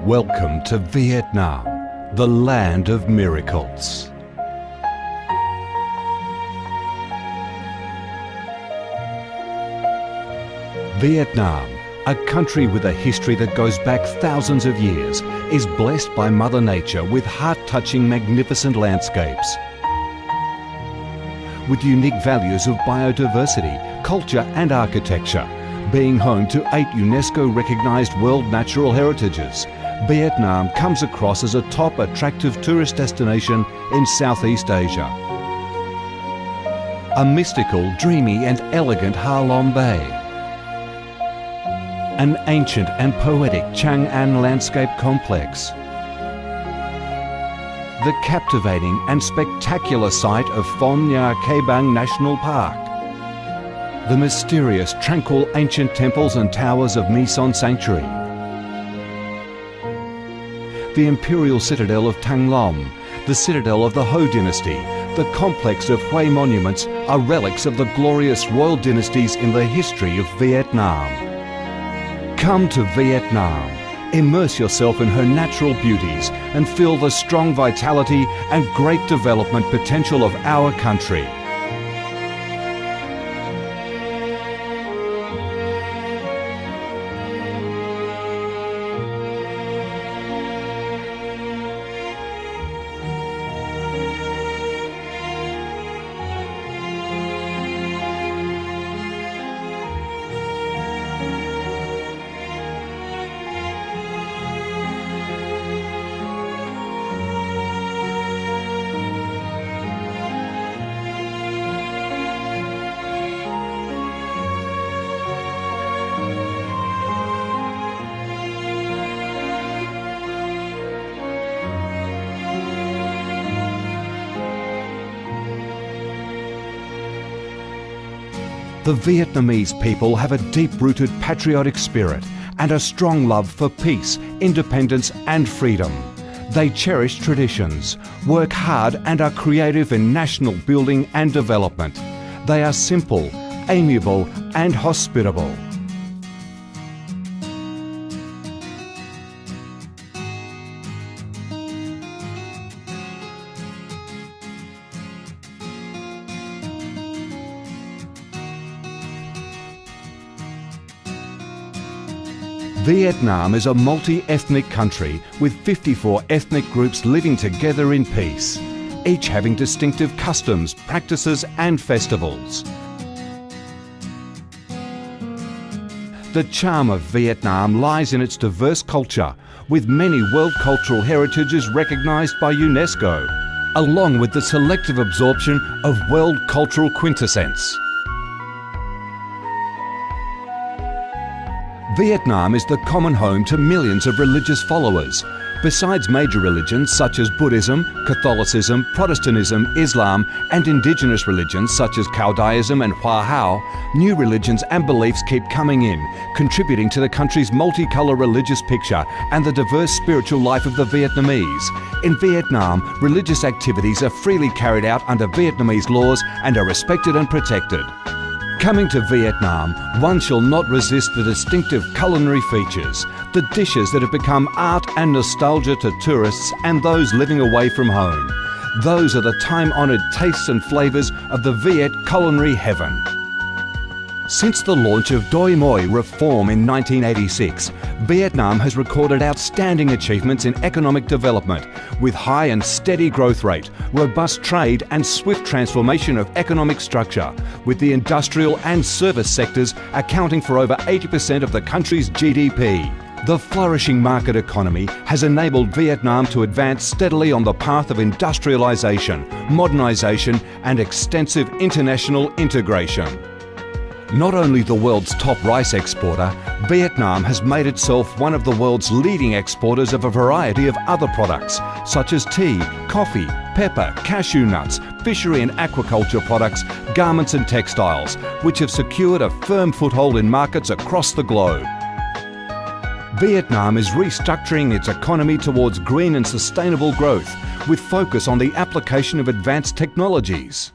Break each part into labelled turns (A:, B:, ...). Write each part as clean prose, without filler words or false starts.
A: Welcome to Vietnam, the land of miracles. Vietnam, a country with a history that goes back thousands of years, is blessed by Mother Nature with heart-touching, magnificent landscapes. With unique values of biodiversity, culture and architecture, being home to 8 UNESCO-recognised World Natural Heritages, Vietnam comes across as a top attractive tourist destination in Southeast Asia. A mystical, dreamy and elegant Ha Long Bay. An ancient and poetic Chang An landscape complex. The captivating and spectacular site of Phong Nha Ke Bang National Park. The mysterious, tranquil ancient temples and towers of My Son Sanctuary. The imperial citadel of Thăng Long, the citadel of the Ho dynasty, the complex of Hue monuments are relics of the glorious royal dynasties in the history of Vietnam. Come to Vietnam, immerse yourself in her natural beauties and feel the strong vitality and great development potential of our country. The Vietnamese people have a deep-rooted patriotic spirit and a strong love for peace, independence and freedom. They cherish traditions, work hard and are creative in national building and development. They are simple, amiable and hospitable. Vietnam is a multi-ethnic country with 54 ethnic groups living together in peace, each having distinctive customs, practices and festivals. The charm of Vietnam lies in its diverse culture, with many World Cultural Heritages recognised by UNESCO, along with the selective absorption of World Cultural Quintessence. Vietnam is the common home to millions of religious followers. Besides major religions such as Buddhism, Catholicism, Protestantism, Islam and indigenous religions such as Caodaism and Hoa Hao, new religions and beliefs keep coming in, contributing to the country's multicolour religious picture and the diverse spiritual life of the Vietnamese. In Vietnam, religious activities are freely carried out under Vietnamese laws and are respected and protected. Coming to Vietnam, one shall not resist the distinctive culinary features, the dishes that have become art and nostalgia to tourists and those living away from home. Those are the time-honoured tastes and flavours of the Viet culinary heaven. Since the launch of Doi Moi reform in 1986, Vietnam has recorded outstanding achievements in economic development, with high and steady growth rate, robust trade and swift transformation of economic structure, with the industrial and service sectors accounting for over 80% of the country's GDP. The flourishing market economy has enabled Vietnam to advance steadily on the path of industrialisation, modernisation and extensive international integration. Not only the world's top rice exporter, Vietnam has made itself one of the world's leading exporters of a variety of other products, such as tea, coffee, pepper, cashew nuts, fishery and aquaculture products, garments and textiles, which have secured a firm foothold in markets across the globe. Vietnam is restructuring its economy towards green and sustainable growth, with focus on the application of advanced technologies.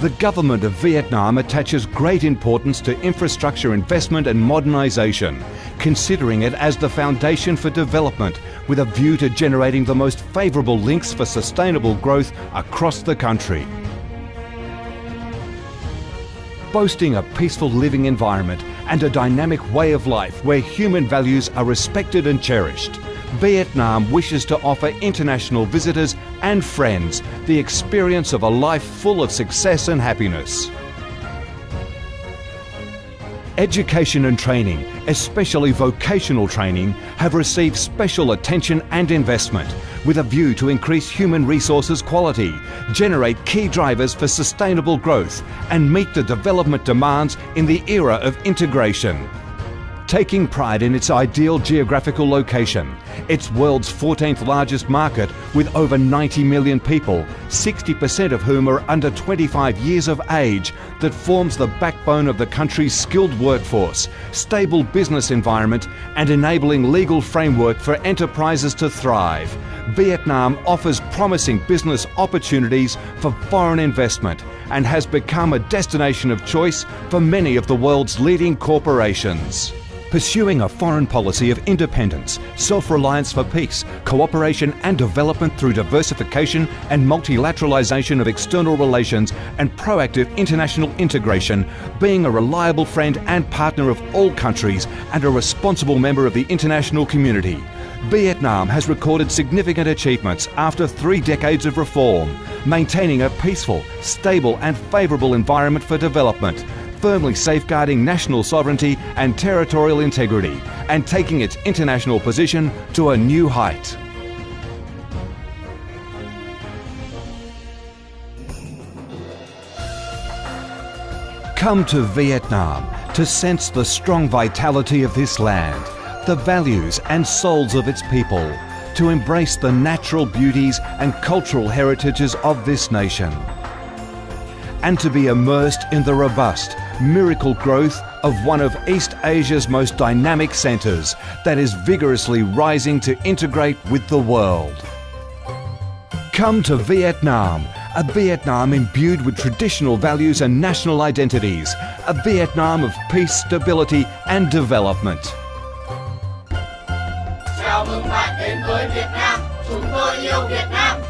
A: The government of Vietnam attaches great importance to infrastructure investment and modernisation, considering it as the foundation for development with a view to generating the most favourable links for sustainable growth across the country. Boasting a peaceful living environment and a dynamic way of life where human values are respected and cherished, Vietnam wishes to offer international visitors and friends the experience of a life full of success and happiness. Education and training, especially vocational training, have received special attention and investment with a view to increase human resources quality, generate key drivers for sustainable growth and meet the development demands in the era of integration. Taking pride in its ideal geographical location, its world's 14th largest market with over 90 million people, 60% of whom are under 25 years of age, that forms the backbone of the country's skilled workforce, stable business environment and enabling legal framework for enterprises to thrive, Vietnam offers promising business opportunities for foreign investment and has become a destination of choice for many of the world's leading corporations. Pursuing a foreign policy of independence, self-reliance for peace, cooperation and development through diversification and multilateralization of external relations and proactive international integration, being a reliable friend and partner of all countries and a responsible member of the international community. Vietnam has recorded significant achievements after 3 decades of reform, maintaining a peaceful, stable and favourable environment for development, firmly safeguarding national sovereignty and territorial integrity, and taking its international position to a new height. Come to Vietnam to sense the strong vitality of this land, the values and souls of its people, to embrace the natural beauties and cultural heritages of this nation, and to be immersed in the robust, miracle growth of one of East Asia's most dynamic centres that is vigorously rising to integrate with the world. Come to Vietnam, a Vietnam imbued with traditional values and national identities, a Vietnam of peace, stability and development.
B: Chào mừng bạn đến với Việt Nam, chúng tôi yêu Việt Nam.